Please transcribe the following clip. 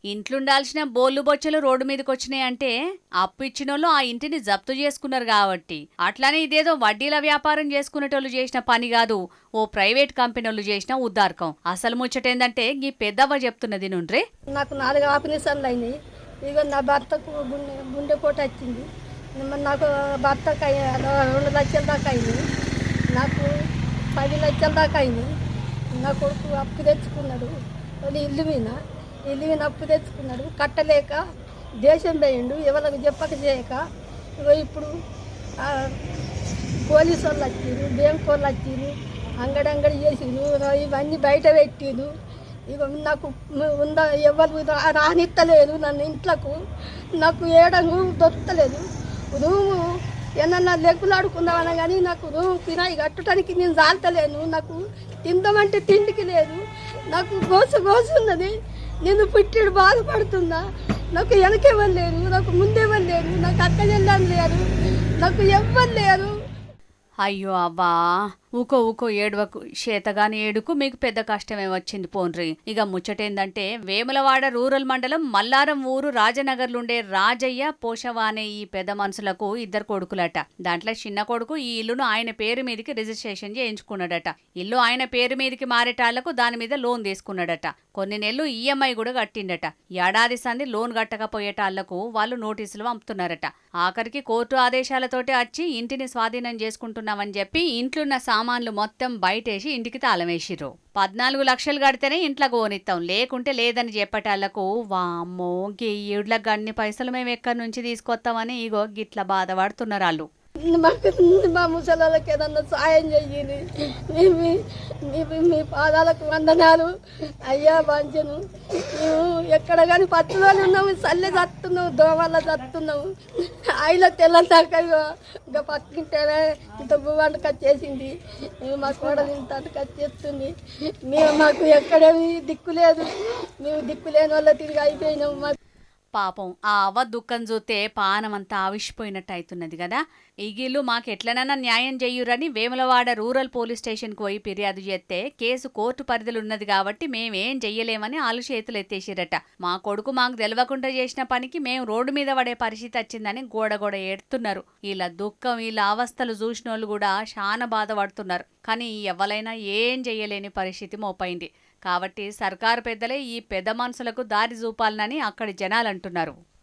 ఇంట్లుండాల్సిన బోళ్ళు బొచ్చలు రోడ్డు మీదకి వచ్చినాయంటే అప్పు ఇచ్చినోళ్ళు ఆ ఇంటిని జప్తు చేసుకున్నారు కాబట్టి. అట్లానే ఇదేదో వడ్డీల వ్యాపారం చేసుకునేటోళ్ళు చేసిన పని కాదు, ఓ ప్రైవేట్ కంపెనీలు చేసిన ఉద్దారకం. అసలు ముచ్చటేందంటే ఈ పెద్దవ్వ చెప్తున్నది నుండ్రే. నాకు 4 ఆపరేషన్లు అయినాయి. ఇక నా భర్తకు గుండెపోటు వచ్చింది. నాకు భర్తకు 2 లక్షల దాకా అయింది. నాకు 10 లక్షల దాకా అయింది. నా కొడుకు అప్పు తెచ్చుకున్నాడు. ఇల్లు మీద అప్పు తెచ్చుకున్నాడు. కట్టలేక దేశం పోయిండు. ఎవరికి చెప్పక చేయక ఇప్పుడు పోలీసు వాళ్ళు వచ్చిరు, బ్యాంకు వాళ్ళు వచ్చిరు, అంగడి చేసిరు, ఇవన్నీ బయట పెట్టిరు. ఇక నాకు ఎవరు రానిత్తలేదు నన్ను ఇంట్లోకు. నాకు ఏడంగు దొరకలేదు. రూము ఏమన్నా లెగ్గులాడుకుందామన్నా కానీ నాకు రూము తినాయి కట్టడానికి నేను జాలతలేను. నాకు తిందామంటే తిండికి లేదు. నాకు గోసు ఉన్నది. నేను పుట్టిడు బాధపడుతున్నా. నాకు వెనకెవ్వరు లేరు, నాకు ముందేవ్వరు లేరు, నాకు అక్క చెల్లని లేరు, నాకు ఎవ్వరు లేరు. అయ్యో అవ్వా, ఊకో ఏడువకు, చేతగాని ఏడుకు మీకు పెద్ద కష్టమే వచ్చింది పోన్రి. ఇక ముచ్చటేందంటే వేములవాడ రూరల్ మండలం మల్లారం ఊరు రాజనగర్లుండే రాజయ్య పోషవానే ఈ పెద్ద మనుషులకు 2 కొడుకులట. దాంట్లో చిన్న కొడుకు ఈ ఇల్లును ఆయన పేరు మీదకి రిజిస్ట్రేషన్ చేయించుకున్నాడట. ఇల్లు ఆయన పేరు మీదకి మారేటాళ్లకు దాని మీద లోన్ తీసుకున్నాడట. కొన్ని నెలలు ఈఎంఐ కూడా కట్టిండట. ఏడాది సంది లోన్ కట్టకపోయేటాళ్లకు వాళ్ళు నోటీసులు పంపుతున్నారట. ఆఖరికి కోర్టు ఆదేశాలతోటి వచ్చి ఇంటిని స్వాధీనం చేసుకుంటున్నామని చెప్పి ఇంట్లున్న సామాన్లు మొత్తం బయటేసి ఇంటికి తాళమేసిర్రు. 14 లక్షలు కడితేనే ఇంట్లో కోనిస్తాం, లేకుంటే లేదని చెప్పేటాళ్లకు వామ్మో గీ ఈడ్లకు గన్ని పైసలు మేము ఎక్కడి నుంచి తీసుకొస్తామని ఇగో గిట్ల బాధపడుతున్నారు వాళ్ళు. మా ముసలాళ్ళకి ఏదన్నా సాయం చెయ్యి. మీ పాదాలకు వందనాలు అయ్యా బాంచను. మేము ఎక్కడ కానీ పచ్చులోనే ఉన్నాము, చల్లే చస్తున్నాము, దోమల్లో చస్తున్నాము. ఆయిలో తెల్లందాక ఇంకా పక్కింటేనే ఇంత వంట చేసింది. మా కోడలు ఇంత చేస్తుంది. మాకు ఎక్కడేమి దిక్కు లేదు. మేము దిక్కు లేని వల్ల తిరిగి అయిపోయినాము. పాపం ఆ అవ్వ దుఃఖం చూస్తే పానమంతా ఆవిష్పోయినట్టు అవుతున్నది కదా. ఈగిళ్ళు మాకెట్లనన్నా న్యాయం చెయ్యురని వేములవాడ రూరల్ పోలీస్ స్టేషన్కు పోయి ఫిర్యాదు చేస్తే కేసు కోర్టు పరిధిలున్నది కాబట్టి మేమేం చెయ్యలేమని ఆలు చేతులు ఎత్తేసిరట. మా కొడుకు మాకు తెలవకుండా చేసిన పనికి మేము రోడ్డు మీద పడే పరిస్థితి వచ్చిందని గోడ ఏడుతున్నారు. వీళ్ళ దుఃఖం, వీళ్ళ అవస్థలు చూసినోళ్ళు కూడా చాలా బాధపడుతున్నారు. కానీ ఎవరైనా ఏం చెయ్యలేని పరిస్థితి మోపైంది. కాబట్టి సర్కారు పెద్దలే ఈ పెద్ద మనుషులకు దారి చూపాలనని అక్కడి జనాలంటున్నారు.